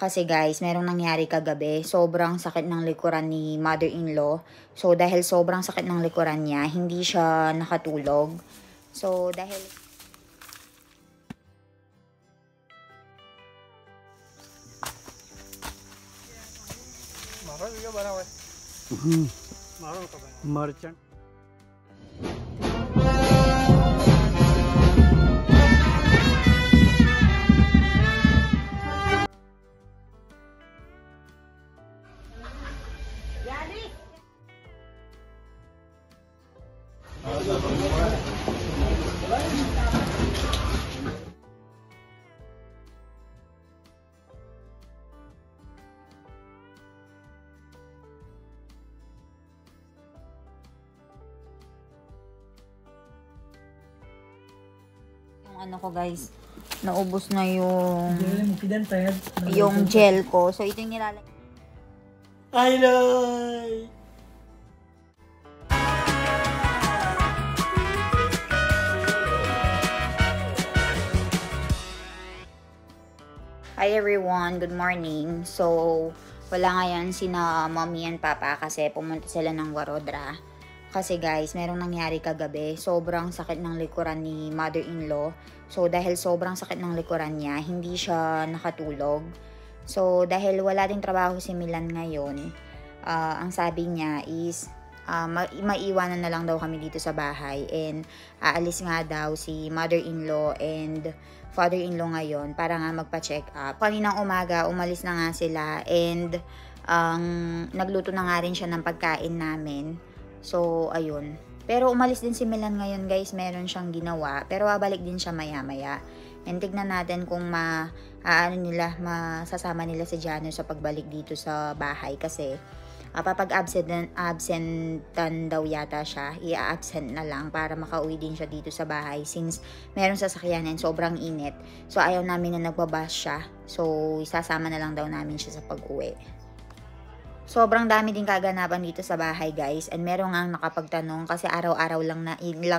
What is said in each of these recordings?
Kasi guys, merong nangyari kagabi. Sobrang sakit ng likuran ni mother-in-law. So, dahil sobrang sakit ng likuran niya, hindi siya nakatulog. So, dahil... Merchant. Yung ano ko guys, naubos na yung gel ko. So, ito yung nilalagay. Ay! Hi everyone, good morning. So, wala ngayon sina mommy and papa kasi pumunta sila ng Warodra. Kasi guys, merong nangyari kagabi. Sobrang sakit ng likuran ni mother-in-law. So, dahil sobrang sakit ng likuran niya, hindi siya nakatulog. So, dahil wala ding trabaho si Milan ngayon, ang sabi niya is, maiiwanan na lang daw kami dito sa bahay. And, aalis nga daw si mother-in-law and father-in-law ngayon para nga magpa-check up. Kaninang umaga, umalis na nga sila and nagluto na nga rin siya ng pagkain namin. So, ayun. Pero umalis din si Milan ngayon guys, meron siyang ginawa. Pero babalik din siya maya-maya. And tignan natin kung masasama nila si Jano sa pagbalik dito sa bahay kasi absentan daw yata siya, i-absent na lang para makauwi din siya dito sa bahay since meron sasakyan and sobrang init. So, ayaw namin na nagbabas siya. So, isasama na lang daw namin siya sa pag-uwi. Sobrang dami din kaganapan dito sa bahay guys. And meron nga nakapagtanong kasi araw-araw lang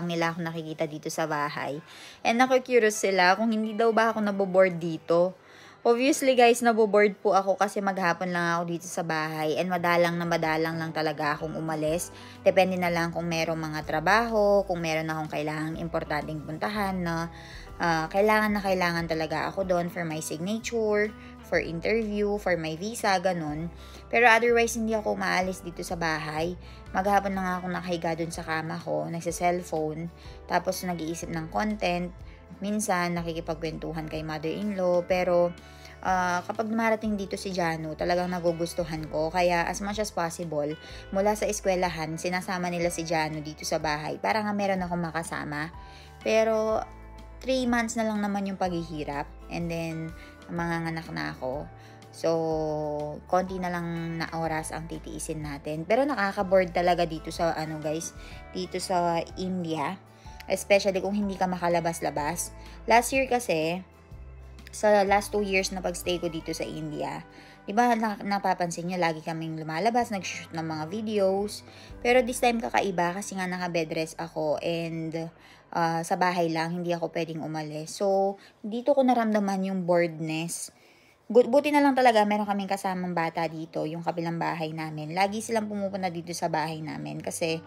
nila ako nakikita dito sa bahay. And naku-curious sila kung hindi daw ba ako naboboard dito. Obviously guys, naboboard po ako kasi maghapon lang ako dito sa bahay and madalang lang talaga akong umalis. Depende na lang kung merong mga trabaho, kung meron akong kailangang importanteng puntahan na kailangan talaga ako doon for my signature, for interview, for my visa, ganun. Pero otherwise, hindi ako maalis dito sa bahay. Maghapon lang ako nakahiga doon sa kama ko, nagsa-cellphone, tapos nag-iisip ng content. Minsan, nakikipagkwentuhan kay mother-in-law, pero kapag dumarating dito si Jano, talagang nagugustuhan ko. Kaya as much as possible, mula sa eskwelahan, sinasama nila si Jano dito sa bahay para nga meron akong makasama. Pero 3 months na lang naman yung paghihirap and then manganganak na ako. So, konti na lang na oras ang titiisin natin. Pero nakaka-bored talaga dito sa dito sa India. Especially kung hindi ka makalabas-labas. Last year kasi, sa last 2 years na pagstay ko dito sa India, diba napapansin nyo, lagi kaming lumalabas, nag-shoot ng mga videos. Pero this time kakaiba kasi nga naka-bedrest ako and sa bahay lang, hindi ako pwedeng umalis. So, dito ko naramdaman yung boredness. Buti na lang talaga, meron kaming kasamang bata dito, yung kabilang bahay namin. Lagi silang pumupunta dito sa bahay namin kasi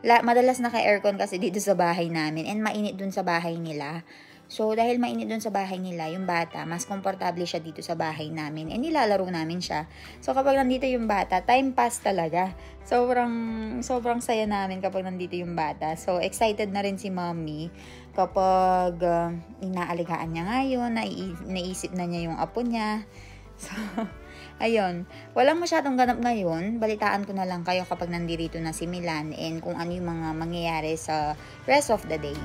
madalas naka-aircon kasi dito sa bahay namin and mainit dun sa bahay nila. So, dahil mainit dun sa bahay nila, yung bata, mas komportable siya dito sa bahay namin and nilalaro namin siya. So, kapag nandito yung bata, time pass talaga. Sobrang saya namin kapag nandito yung bata. So, excited na rin si mommy kapag inaaligaan niya ngayon, naisip na niya yung apo niya. So, ayun. Walang masyadong ganap ngayon. Balitaan ko na lang kayo kapag nandito na si Milan and kung ano yung mga mangyayari sa rest of the day.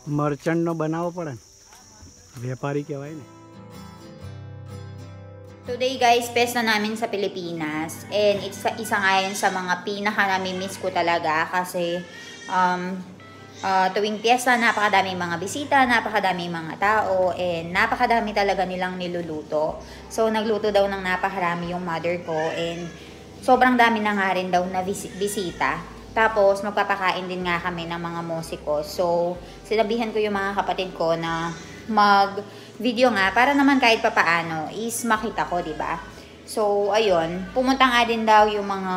Merchant નો બનાવવો પડે, વેપારી કહેવાય ને. Today guys, pesta namin sa Pilipinas and isa nga yun sa mga pinaka nami-miss ko talaga kasi tuwing piyesta napakadaming mga bisita, napakadaming mga tao and napakadami talaga nilang niluluto. So nagluto daw ng napakarami yung mother ko and sobrang dami na nga rin daw na bisita. Tapos magpapakain din nga kami ng mga musiko. So sinabihan ko yung mga kapatid ko na mag-video nga para naman kahit papaano is makita ko, 'di ba? So ayun, pumunta nga din daw yung mga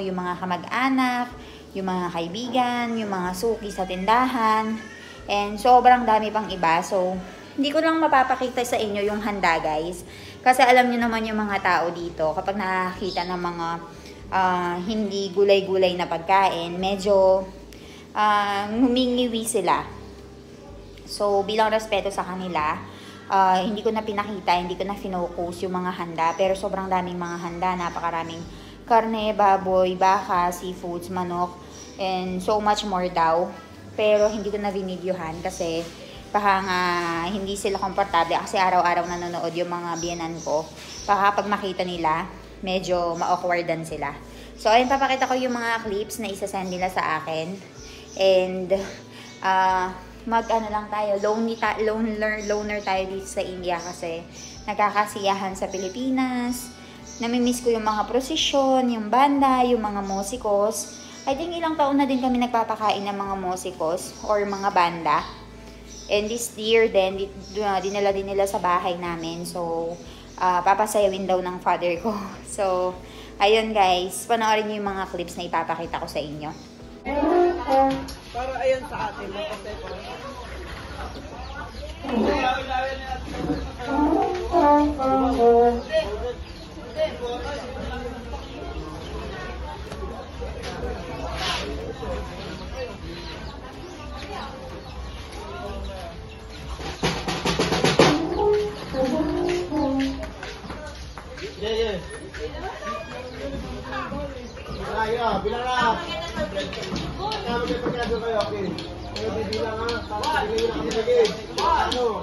yung mga kamag-anak, yung mga kaibigan, yung mga suki sa tindahan, and sobrang dami pang iba. So hindi ko lang mapapakita sa inyo yung handa, guys. Kasi alam niyo naman yung mga tao dito, kapag nakakita ng mga hindi gulay-gulay na pagkain, medyo humingiwi sila. So, bilang respeto sa kanila, hindi ko na pinakita, hindi ko na finokus yung mga handa. Pero sobrang daming mga handa, napakaraming karne, baboy, baka, seafoods, manok, and so much more daw. Pero hindi ko na binidyohan kasi baka nga hindi sila komportable kasi araw-araw nanonood yung mga biyenan ko. Baka pag makita nila, medyo ma-awkwardan sila. So, ayun, papakita ko yung mga clips na isasend nila sa akin. And, lang tayo, loner tayo dito sa India kasi nagkakasiyahan sa Pilipinas. Namimiss ko yung mga prosesyon, yung banda, yung mga musikos. I think ilang taon na din kami nagpapakain ng mga musikos or mga banda. And this year din, dinala din nila sa bahay namin. So, papasayawin daw ng father ko. So, ayun guys, panoorin niyo yung mga clips na ipapakita ko sa inyo. Para ayan sa atin. Bilang na. Kami may pagkado kayo, okay. Kaya bibilang ha. Tapos bibilang kami lagi. Ano?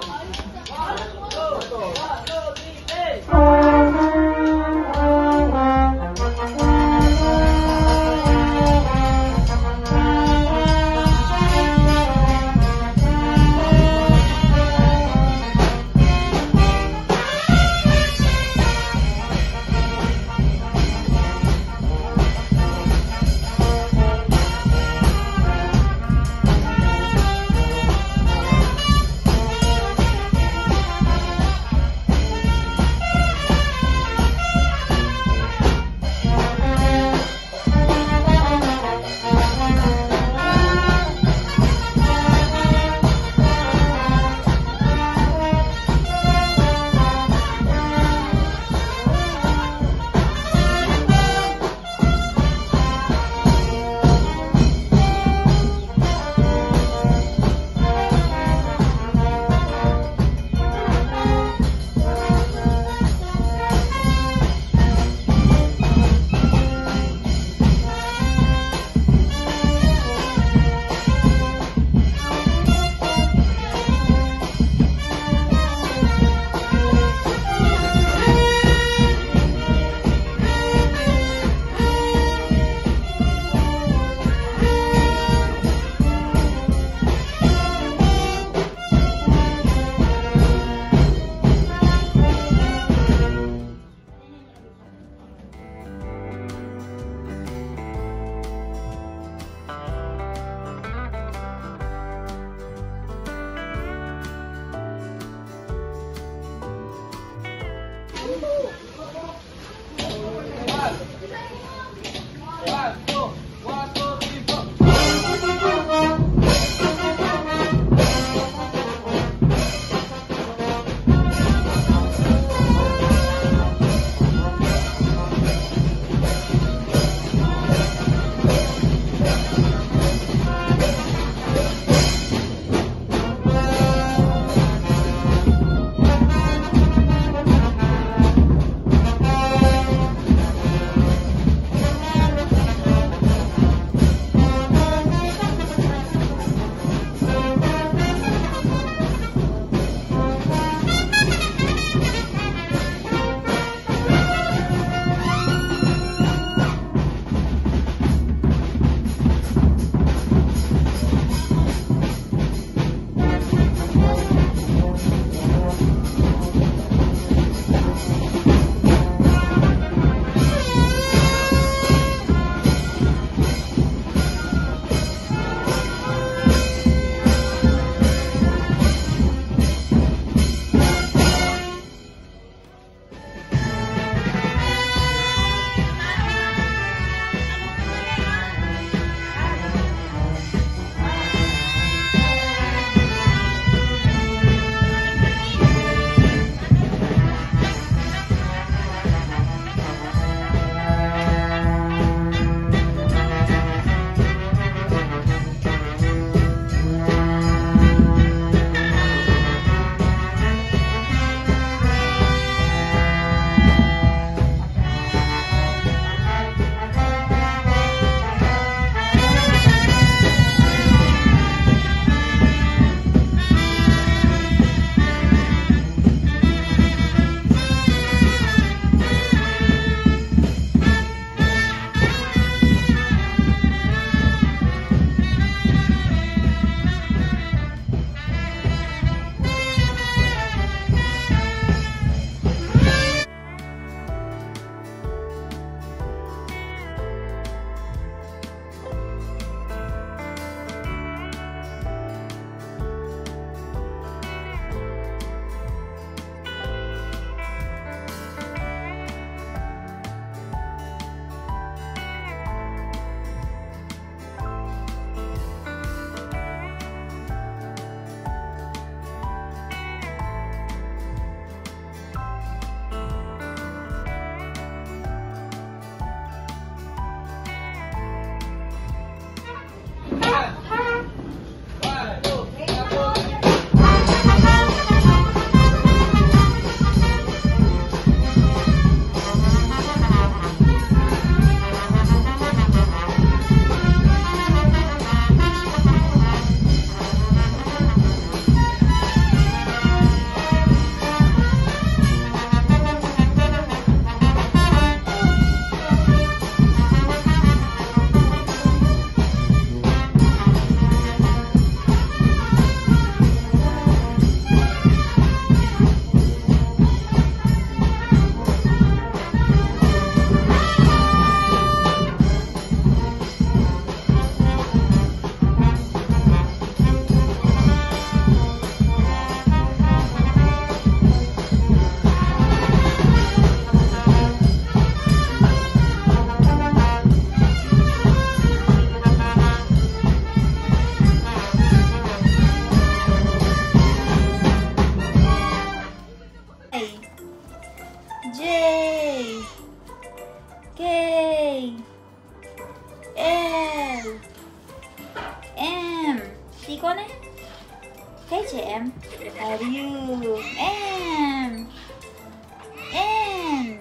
Are you?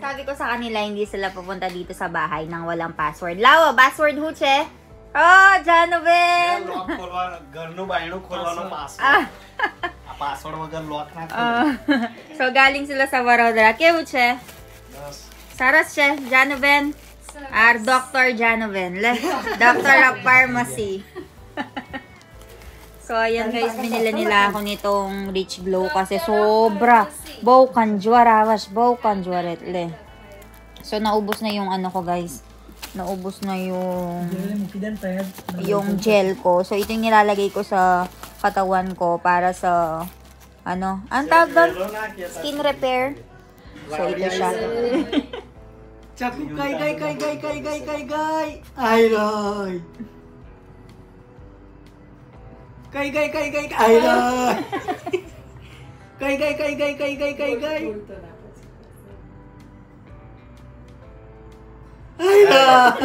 Sabi ko sa kanila, hindi sila pupunta dito sa bahay nang walang password. Lawa, password huche? Oh, Janoven! લોક ખોલવા ઘરનું બાયણું ખોલવાનો password Ah. આ પાસવર્ડ વગર લોક ના So, galing sila sa Barodra. Kewu, che? Bus Saras, che? Janoven? Dr. Janoven. Doctor of Pharmacy. So, ayan guys, binila nila ako nitong Rich Glow kasi sobra. Baukan juarawas, baukan juaretle. So, naubos na yung ano ko guys. Naubos na yung gel ko. So, ito yung nilalagay ko sa katawan ko para sa ano, ang tawag doon? Skin repair. So, ito siya. Chaku kay. Ay, Roy. Kay. Ay, Roy. Kay. Ay, Roy.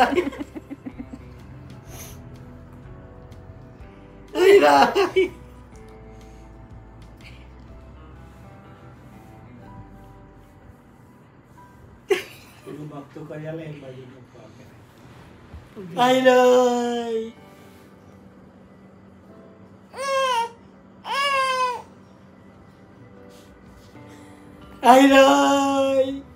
Ay, Roy. Ay, Roy. Ay, Roy.